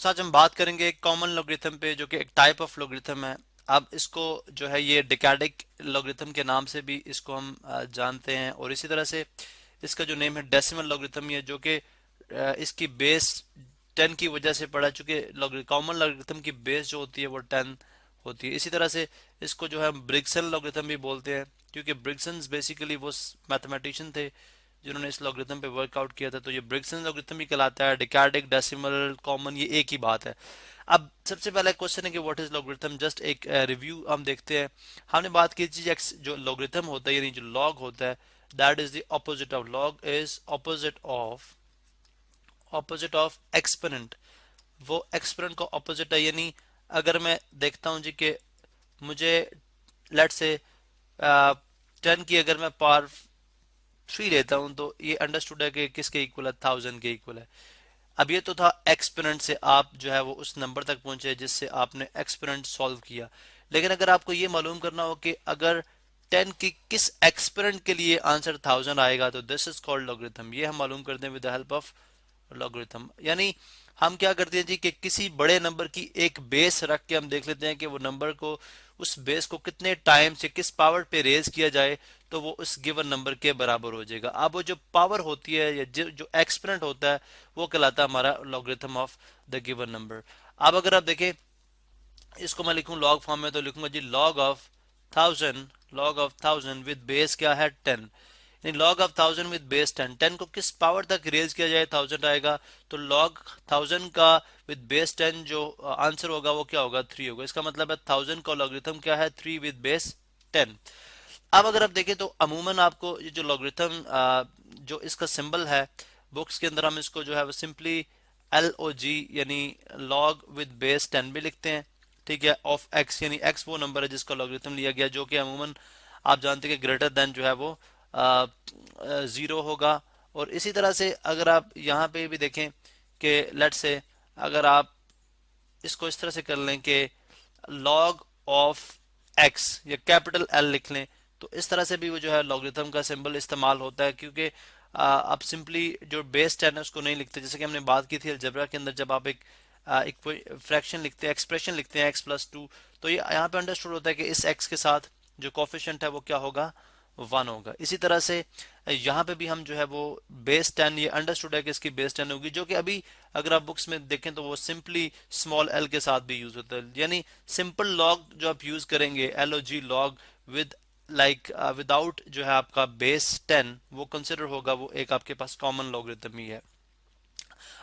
दोस्तों आज हम बात करेंगे एक कॉमन लॉगरिथम पे जो कि एक टाइप ऑफ लॉगरिथम है। अब इसको जो है ये डिकैडिक लॉगरिथम के नाम से भी इसको हम जानते हैं, और इसी तरह से इसका जो नेम है डेसिमल लॉगरिथम ये जो कि इसकी बेस 10 की वजह से पड़ा, चूंकि कॉमन लॉगरिथम की बेस जो होती है वो 10 होती है। इसी तरह से इसको जो है ब्रिग्सन लॉगरिथम भी बोलते हैं, क्योंकि ब्रिग्सन बेसिकली वो मैथमेटिशियन थे जिन्होंने इस लॉगरिथम पे वर्कआउट किया था। तो ये ब्रिग्सन लॉगरिथम भी कहलाता है। डिकैडिक, डेसिमल, कॉमन ये एक ही बात है। अब सबसे पहला क्वेश्चन है कि व्हाट इज लॉगरिथम। जस्ट एक रिव्यू हम देखते हैं। हमने बात की थी जो लॉगरिथम होता है यानी जो लॉग होता है that is the opposite of log is opposite of exponent. वो एक्सपोनेंट का ऑपोजिट है। यानी अगर मैं देखता हूं जी कि मुझे लेट से 10 की अगर मैं पावर 3 लेता हूं तो ये अंडरस्टूड है कि किसके इक्वल है, 1000 के इक्वल है। अब ये तो था एक्सपोनेंट से आप जो है वो उस नंबर तक पहुंचे जिससे आपने एक्सपोनेंट सॉल्व किया। लेकिन अगर आपको ये मालूम करना हो कि अगर 10 की किस एक्सपोनेंट के लिए आंसर 1000 आएगा तो दिस इज कॉल्ड लॉगरिथम। ये हम मालूम करते हैं with the help of logarithm. यानी हम क्या करते हैं जी कि किसी बड़े नंबर की एक बेस रख के हम देख लेते हैं कि वो नंबर को उस बेस को कितने टाइम से किस पावर पे रेज किया जाए तो वो उस गिवन नंबर के बराबर हो जाएगा। अब वो जो पावर होती है या जो एक्सपोनेंट होता है वो कहलाता है हमारा logarithm of the given number. अब अगर आप देखें इसको मैं लिखूं लॉग फॉर्म में तो लिखूंगा जी लॉग ऑफ 1000 विद बेस क्या है 10। लॉग ऑफ 1000 विद बेस 10, 10 को किस पावर तक रेज किया जाए 1000 आएगा। तो लॉग 1000 का विद बेस 10 जो आंसर होगा वो क्या होगा 3 होगा। इसका मतलब है 1000 का लॉगरिथम क्या है 3 विद बेस 10। अब अगर आप देखें तो अमूमन आपको ये जो लॉगरिथम जो इसका सिंबल है बुक्स के अंदर हम इसको जो है वो सिंपली LOG यानी लॉग विद बेस 10 भी लिखते हैं। ठीक है, ऑफ एक्स यानी एक्स वो नंबर है जिसका लॉगरिथम लिया गया, जो कि अमूमन आप जानते हैं कि ग्रेटर देन जो है वो जीरो होगा। और इसी तरह से अगर आप यहाँ पे भी देखें कि लेट से अगर आप इसको इस तरह से कर लें कि लॉग ऑफ एक्स या कैपिटल एल लिख लें तो इस तरह से भी वो जो है लॉगरिथम का सिंबल इस्तेमाल होता है, क्योंकि आप सिंपली जो बेस 10 है उसको नहीं लिखते। जैसे कि हमने बात की थी अलजेब्रा के अंदर जब आप एक फ्रैक्शन लिखते हैं, एक्सप्रेशन लिखते हैं x+2, तो ये यहाँ पे अंडरस्टूड होता है कि इस x के साथ जो कोफिशिएंट है वो क्या होगा 1 होगा। इसी तरह से यहाँ पे भी हम जो है वो बेस 10 ये अंडरस्टूड है कि इसकी बेस 10 होगी, जो कि अभी अगर आप बुक्स में देखें तो वो सिंपली स्मॉल l के साथ भी यूज होता है। यानी सिंपल लॉग जो आप यूज करेंगे LOG लॉग विद विदाउट जो है आपका बेस 10 वो कंसिडर होगा वो एक आपके पास कॉमन लॉगरिथम ही है।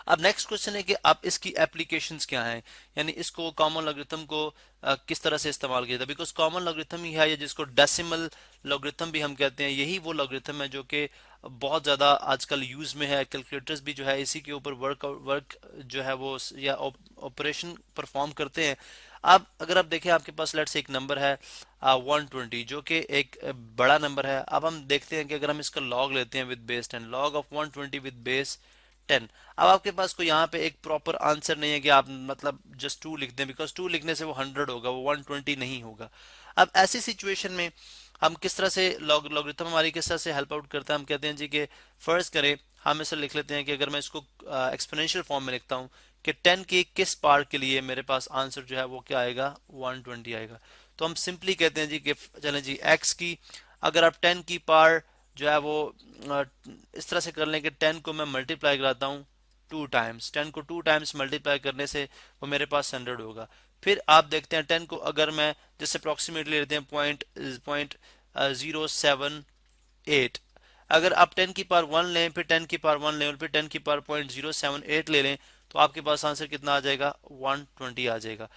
अब नेक्स्ट क्वेश्चन है कि अब इसकी एप्लीकेशंस क्या हैं, यानी इसको कॉमन लॉगरिथम को किस तरह से इस्तेमाल किया था। बिकॉज कॉमन लॉगरिथम ही है या जिसको डेसिमल लॉगरिथम भी हम कहते हैं, यही वो लॉगरिथम है जो कि बहुत ज़्यादा आजकल यूज़ में है। कैलकुलेटर्स भी जो है इसी के ऊपर वर्क जो है वो या ऑपरेशन परफॉर्म करते हैं। अब अगर आप देखें आपके पास लेट से एक नंबर है 120 जो कि एक बड़ा नंबर है। अब हम देखते हैं कि अगर हम इसका लॉग लेते हैं with base 10, log of 120 with base 10। अब आपके पास कोई यहाँ पे एक प्रॉपर आंसर नहीं है कि आप मतलब जस्ट 2 लिख दें, बिकॉज 2 लिखने से वो 100 होगा, वो 120 नहीं होगा। अब ऐसी सिचुएशन में हम किस तरह से लॉगरिथम हमारी किस तरह से हेल्प आउट करता है। हम कहते हैं जी कि फर्ज करें हम इसे लिख लेते हैं कि अगर मैं इसको एक्सपोनेंशियल फॉर्म में लिखता हूँ कि 10 की किस पार्ट के लिए मेरे पास आंसर जो है वो क्या आएगा 120 आएगा। तो हम सिंपली कहते हैं जी कि चलें जी एक्स की अगर आप 10 की पावर जो है वो इस तरह से कर लें कि 10 को मैं मल्टीप्लाई कराता हूँ 2 टाइम्स, 10 को 2 टाइम्स मल्टीप्लाई करने से वो मेरे पास 100 होगा। फिर आप देखते हैं 10 को अगर मैं जैसे अप्रोक्सीमेटली लेते हैं पॉइंट 078, अगर आप 10 की पावर 1 लें फिर 10 की पावर 1 लें और फिर 10 की पावर 0.078 ले लें तो आपके पास आंसर कितना आ जाएगा 120 आ जाएगा।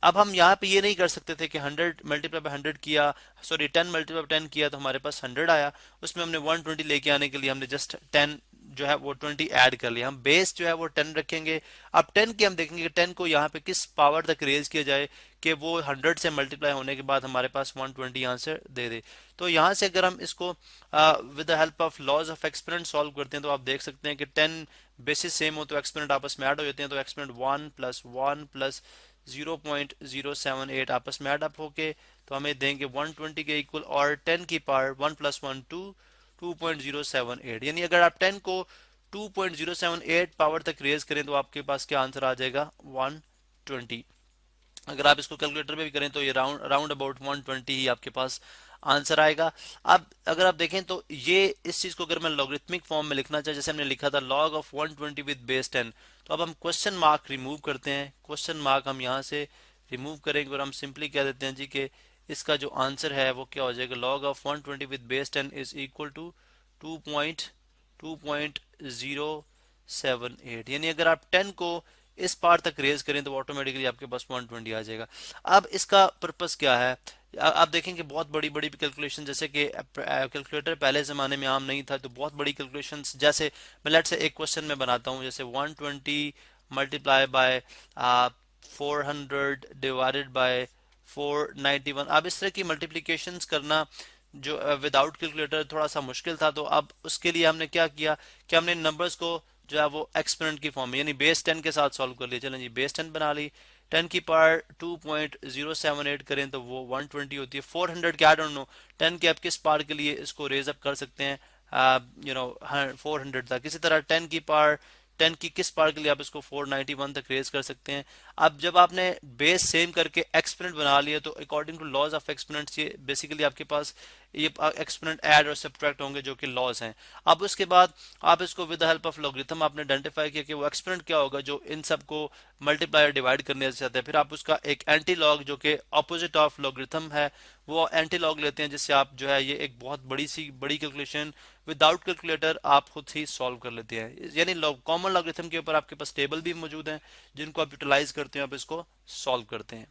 अब हम यहाँ पे ये नहीं कर सकते थे कि 100 मल्टीप्लाई बाय 100 किया, सॉरी 10 मल्टीप्लाई बाय 10 किया तो हमारे पास 100 आया। उसमें हमने 120 लेके आने के लिए हमने जस्ट 10 जो है वो 20 ऐड कर लिया। हम बेस जो है वो 10 रखेंगे। अब 10 की हम देखेंगे कि 10 को यहाँ पे किस पावर तक रेज किया जाए कि वो 100 से मल्टीप्लाई होने के बाद हमारे पास 120 आंसर दे दे। तो यहाँ से अगर हम इसको with the help of laws of exponent solve करते हैं तो आप देख सकते हैं कि 10 बेसिस सेम हो तो एक्सपोनेंट आपस में ऐड हो जाते हैं। तो एक्सपोनेंट 1 प्लस 1 प्लस 0.078 आपस में ऐड अप होके तो हमें देंगे 120 के इक्वल, और 10 की पावर 1 प्लस 1 2 2.078। यानी अगर आप 10 को 2.078 पावर तक रेज करें तो आपके पास क्या आंसर आ जाएगा 120। अगर आप इसको कैलकुलेटर में भी करें तो ये राउंड राउंड अबाउट 120 ही आपके पास आंसर आएगा। अब अगर आप देखें तो ये इस चीज को अगर मैं लॉगरिथमिक फॉर्म में लिखना चाहे, जैसे हमने लिखा था log ऑफ 120 विद बेस 10, तो अब हम क्वेश्चन मार्क रिमूव करते हैं। क्वेश्चन मार्क हम यहाँ से रिमूव करेंगे और हम सिंपली कह देते हैं जी कि इसका जो आंसर है वो क्या हो जाएगा, log of 120 with base 10 is equal to 2.078। यानी अगर आप 10 को इस पार तक रेज करें तो ऑटोमेटिकली आपके पास 120 आ जाएगा। अब इसका पर्पस क्या है, आप देखेंगे बहुत बड़ी बड़ी कैलकुलेशन, जैसे कि कैलकुलेटर पहले ज़माने में आम नहीं था, तो बहुत बड़ी कैलकुलेशंस, जैसे मैं लेट से एक क्वेश्चन में बनाता हूँ, जैसे 120 मल्टीप्लाई बाय 400 डिवाइडेड बाय 491। अब इस तरह की मल्टीप्लिकेशंस करना जो विदाउट कैलकुलेटर थोड़ा सा मुश्किल था, तो अब उसके लिए हमने क्या किया कि हमने नंबर्स को जो है वो एक्सपोनेंट की फॉर्म में यानी बेस 10 के साथ सॉल्व कर लिया। चलें जी, बेस 10 बना ली, 10 की पावर 2.078 करें तो वो 120 होती है। 400 के आई डोंट नो 10 के आप किस पावर के लिए इसको रेज अप कर सकते हैं, 400 तक। इसी तरह 10 की पावर 10 की किस पावर के लिए आप इसको 491 तक रेज कर सकते हैं। अब जब आपने बेस सेम करके एक्सपोनेंट बना लिया तो according to laws of exponents ये बेसिकली आपके पास ये एक्सपोनेंट ऐड और सब्ट्रैक्ट होंगे जो कि लॉज हैं। अब उसके बाद आप इसको with the help of logarithm आपने आइडेंटिफाई किया कि वो एक्सपोनेंट क्या होगा जो इन सब को मल्टीप्लाई और डिवाइड करने से आता है। फिर आप उसका एक एंटी लॉग जो कि ऑपोजिट ऑफ लॉगरिथम है वो एंटी लॉग लेते हैं, जिससे आप जो है ये एक बहुत बड़ी कैलकुलेशन विदाउट कैलकुलेटर आप खुद ही सॉल्व कर लेते हैं। यानी कॉमन लॉगरिथम के ऊपर आपके पास टेबल भी मौजूद हैं जिनको आप यूटिलाइज करते हैं, आप इसको सॉल्व करते हैं।